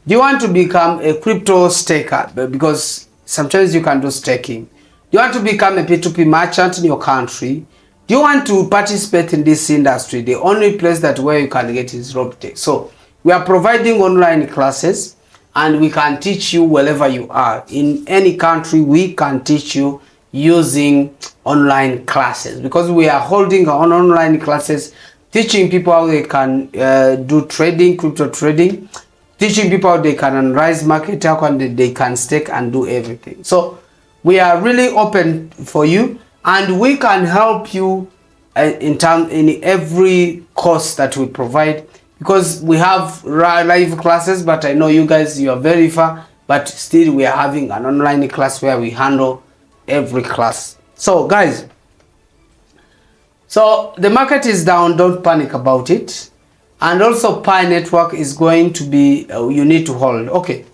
Do you want to become a crypto staker? Because sometimes you can do staking. Do you want to become a P2P merchant in your country? Do you want to participate in this industry? The only place that where you can get is Robtech. So we are providing online classes, and we can teach you wherever you are. In any country, we can teach you using online classes, because we are holding on online classes, teaching people how they can do trading, crypto trading, teaching people how they can analyze market, how they can stake and do everything. So we are really open for you, and we can help you in every course that we provide, because we have live classes, but I know you guys, you are very far, but still we are having an online class where we handle every class. So guys, so the market is down, don't panic about it. And also Pi network is going to be, you need to hold. Okay,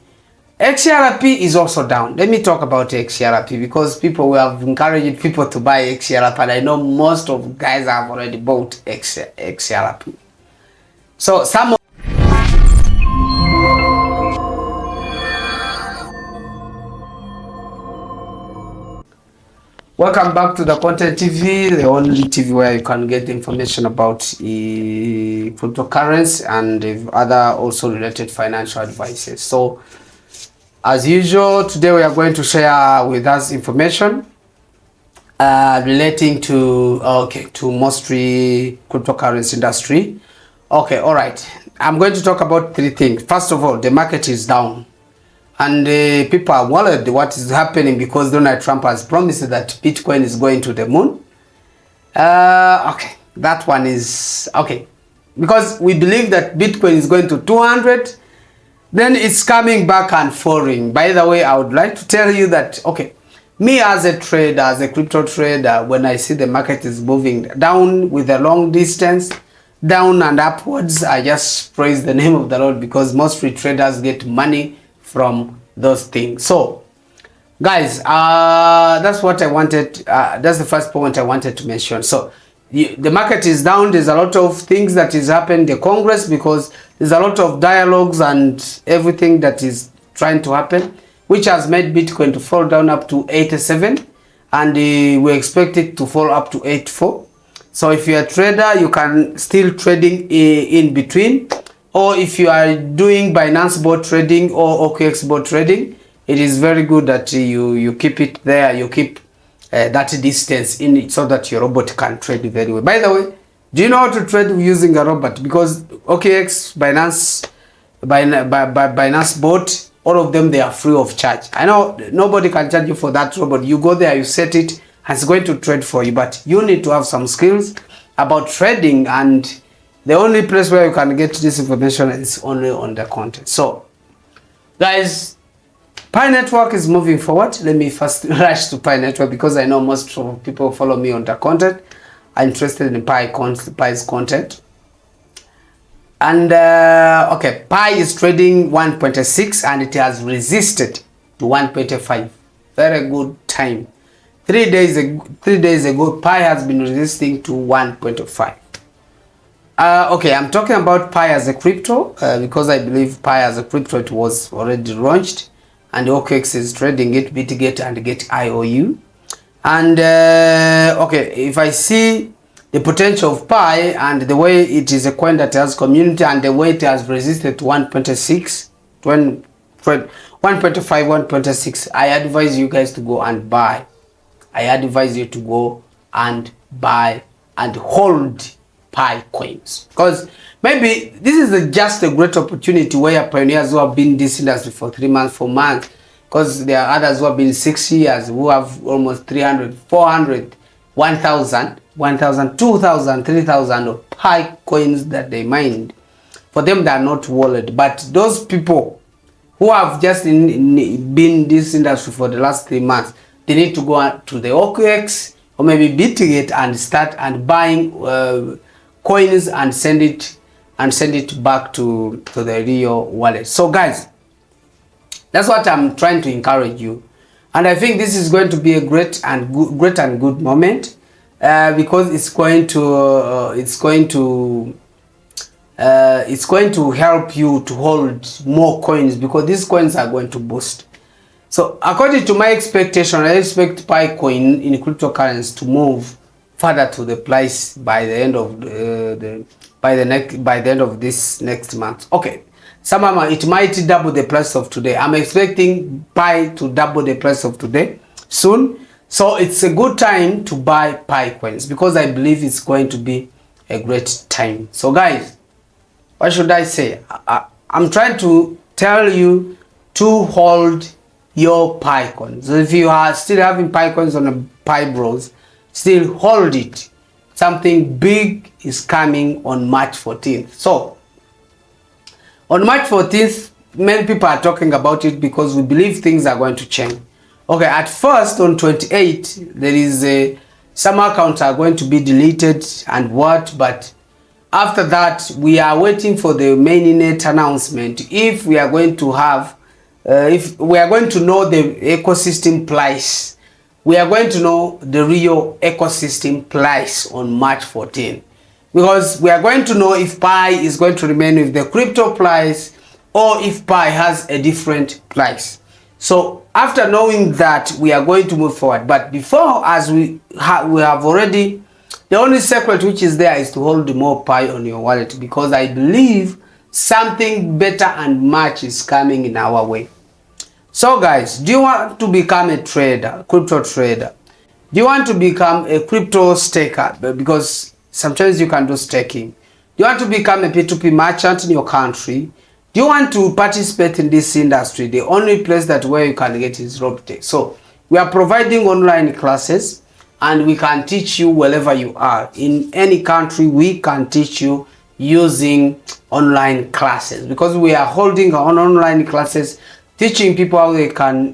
XRP is also down. Let me talk about XRP, because people, we have encouraged people to buy XRP, and I know most of guys have already bought XRP. So some of welcome back to the Content TV, the only TV where you can get information about cryptocurrency and other also related financial advices. So as usual, today we are going to share with us information relating to mostly cryptocurrency industry. Okay, all right. I'm going to talk about three things. First of all, the market is down, and people are worried what is happening because Donald Trump has promised that Bitcoin is going to the moon. Okay, that one is okay, because we believe that Bitcoin is going to 200, then it's coming back and falling. By the way, I would like to tell you that, okay, me as a trader, as a crypto trader, when I see the market is moving down with a long distance, down and upwards, I just praise the name of the Lord, because most free traders get money from those things. So guys, that's what I wanted, that's the first point I wanted to mention. So the market is down. There's a lot of things that is happening in the Congress, because there's a lot of dialogues and everything that is trying to happen, which has made Bitcoin to fall down up to 87, and we expect it to fall up to 84. So if you're a trader, you can still trading in between, or if you are doing Binance bot trading or OKX bot trading, it is very good that you keep it there, you keep that distance in it, so that your robot can trade very well. By the way, do you know how to trade using a robot? Because OKX, Binance bot, all of them, they are free of charge. I know nobody can charge you for that robot. You go there, you set it, and it's going to trade for you, but you need to have some skills about trading, and the only place where you can get this information is only on the content. So guys, Pi network is moving forward. Let me first rush to Pi network, because I know most of people follow me on the content, are interested in Pi's content. And okay, Pi is trading 1.6, and it has resisted to 1.5. Very good time. 3 days ago, Pi has been resisting to 1.5. Okay, I'm talking about Pi as a crypto, because I believe Pi as a crypto, it was already launched, and OKX is trading it, BitGet and Get IOU. And okay, if I see the potential of Pi and the way it is a coin that has community, and the way it has resisted to 1.6, 1.5, 1.6, I advise you guys to go and buy. I advise you to go and buy and hold Pi coins, because maybe this is just a great opportunity where pioneers who have been in this industry for 3 months, 4 months, because there are others who have been 6 years, who have almost 300, 400, 1,000, 2,000, 3,000 of Pi coins that they mined. For them, they are not worried. But those people who have just been in this industry for the last 3 months, they need to go to the OKX or maybe BitGet and start and buying coins and send it back to the real wallet. So guys, that's what I'm trying to encourage you, and I think this is going to be a great and good moment, because it's going to it's going to help you to hold more coins, because these coins are going to boost. So according to my expectation, I expect Pi coin in cryptocurrency to move further to the price by the end of by the end of this next month. Okay, somehow it might double the price of today. I'm expecting Pi to double the price of today soon. So it's a good time to buy Pi coins, because I believe it's going to be a great time. So guys, what should I say? I'm trying to tell you to hold your Pi coins. So if you are still having Pi coins on a Pi Bros, still hold it. Something big is coming on March 14th. So on March 14th, many people are talking about it because we believe things are going to change. Okay, at first on 28th, there is some accounts are going to be deleted and what, but after that, we are waiting for the mainnet announcement. If we are going to have, if we are going to know the ecosystem price, we are going to know the real ecosystem price on March 14, because we are going to know if Pi is going to remain with the crypto price or if Pi has a different price. So after knowing that, we are going to move forward. But before, as we have already, the only secret which is there is to hold more Pi on your wallet, because I believe something better and much is coming in our way. So guys, do you want to become a trader, crypto trader? Do you want to become a crypto staker? Because sometimes you can do staking. Do you want to become a P2P merchant in your country? Do you want to participate in this industry? The only place that where you can get is Robtech. So we are providing online classes, and we can teach you wherever you are. In any country, we can teach you using online classes, because we are holding on online classes, teaching people how they can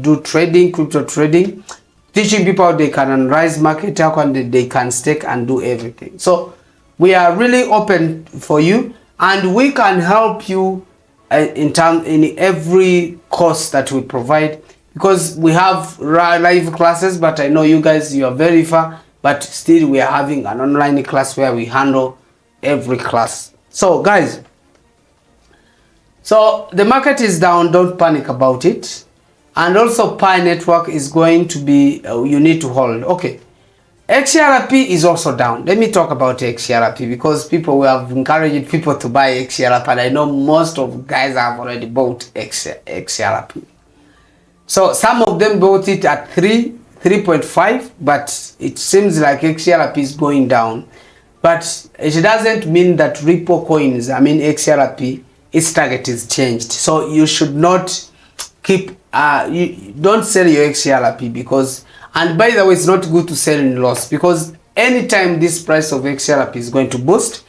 do trading, crypto trading, teaching people how they can analyze market, how they can stake and do everything. So we are really open for you, and we can help you in every course that we provide, because we have live classes, but I know you guys, you are very far, but still we are having an online class where we handle every class. So guys, so the market is down, don't panic about it. And also Pi network is going to be, you need to hold. Okay, XRP is also down. Let me talk about XRP, because people, we have encouraged people to buy XRP, and I know most of guys have already bought XRP. So some of them bought it at 3.5, but it seems like XRP is going down. But it doesn't mean that Ripple coins, I mean XRP, its target is changed. So you should not keep, you don't sell your XRP, because, and by the way, it's not good to sell in loss, because anytime this price of XRP is going to boost.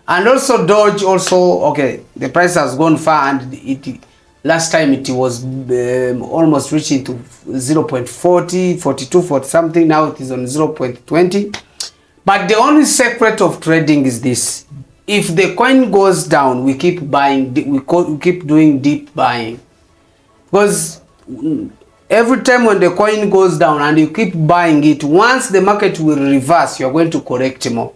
And also Doge also, okay, the price has gone far, and it last time it was almost reaching to 0.40, 42, 40 something. Now it is on 0.20. But the only secret of trading is this: if the coin goes down, we keep buying, we keep doing deep buying, because every time when the coin goes down and you keep buying it, once the market will reverse, you are going to correct more.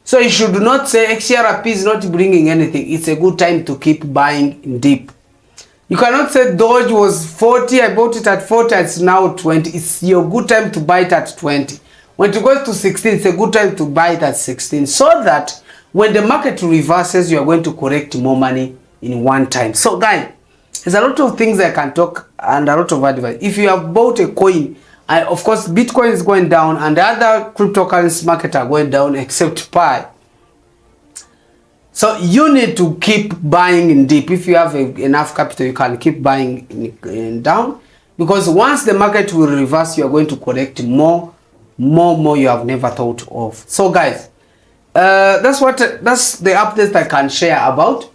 So you should not say XRP is not bringing anything. It's a good time to keep buying deep. You cannot say Doge was 40, I bought it at 40, it's now 20. It's your good time to buy it at 20. When it goes to 16, it's a good time to buy it at 16, so that when the market reverses, you are going to correct more money in one time. So guys, there's a lot of things I can talk and a lot of advice. If you have bought a coin, of course Bitcoin is going down and the other cryptocurrency market are going down except Pi. So you need to keep buying in deep. If you have enough capital, you can keep buying in down, because once the market will reverse, you are going to correct more you have never thought of. So guys, that's the update I can share about.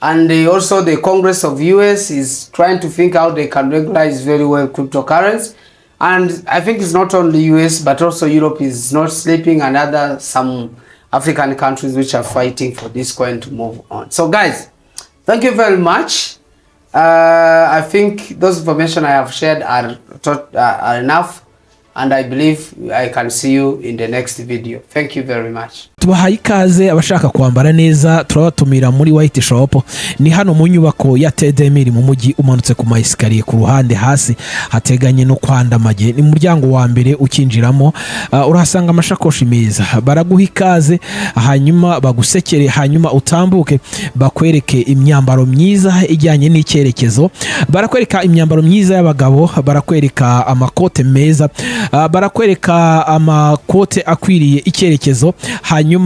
And also the Congress of US is trying to think how they can regularize very well cryptocurrency. And I think it's not only US, but also Europe is not sleeping, and some African countries which are fighting for this coin to move on. So guys, thank you very much. I think those information I have shared are enough, and I believe I can see you in the next video. Thank you very much. tubahaye ikaze abashaka kwambara neza turabatumira muri White Shop. Ni hano mu nyubako ya Tedemiri mu mujyi, umanutse ku maesikariye ku ruhande hasi hateganye no kwandamage, ni muryango wa mbere ukinjiramo. Urahasanga amashakoshi meza, baraguha ikaze hanyuma bagusekere, hanyuma utambuke bakwereke imyambaro myiza ijyanye n'icyerekezo. Barakwereka imyambaro myiza y'abagabo, barakwereka amakote meza, barakwereka amakote akwiriye icyerekezo, hanyuma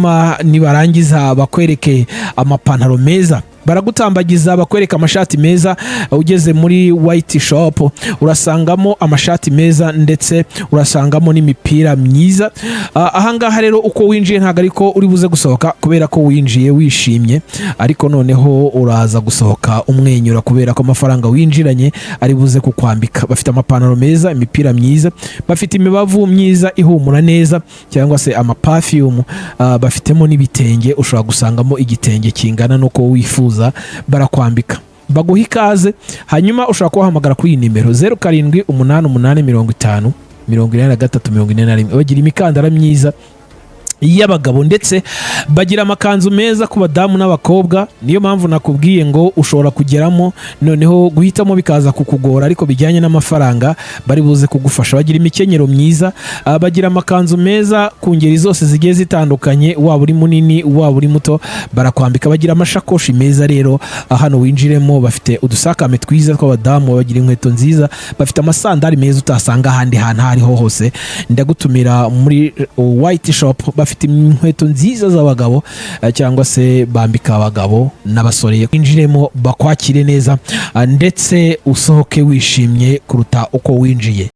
nibarangiza bakwereke amapantaro meza, baragutambagiza bakwereka amashati meza. Ugeze muri White Shop urasangamo amashati meza ndetse urasangamo n'imipira myiza. Ahangaha rero uko winjiye ntago ariko uri buze gusohoka, kubera ko winjiye wishimye, ariko noneho uraza gusohoka umwenyura kubera ko amafaranga winjiranye ari buze kukwambika. Bafite amapantaro meza, imipira myiza, bafite imibavu myiza ihumura neza cyangwa se amaperfume, bafitemo n'ibitenge, ushobora gusangamo igitenge kingana nuko wifuza barakwambika, baguha ikaze. Hanyuma ushobora kubahamagara kuri iyi nimero 0788504341. Bagira imikandara myiza y'abagabo ndetse bagira amakanzu meza ku badamu n'abakobwa. Niyo mpamvu nakubwiye ngo ushobora kugeramo noneho guhitamo bikaza kukugora, ariko bijyanye n'amafaranga bari buze kugufasha. Bagira imikenyero myiza, bagira amakanzu meza ku ngeri zose zigiye zitandukanye, waba uri munini waba uri muto barakwambika. Bagira amashakoshi meza rero, hano winjiremo bafite udusakame twiza tw'abadamu, bagira inkweto nziza, bafite amasandari meza utasanga ahandi hantu hariho hose. Ndagutumira muri White Shop, bafite inkweto nziza z'abagabo cyangwa se bambika abagabo n'abasore. Winjiremo bakwakire neza ndetse usohoke wishimye kuruta uko winjiye.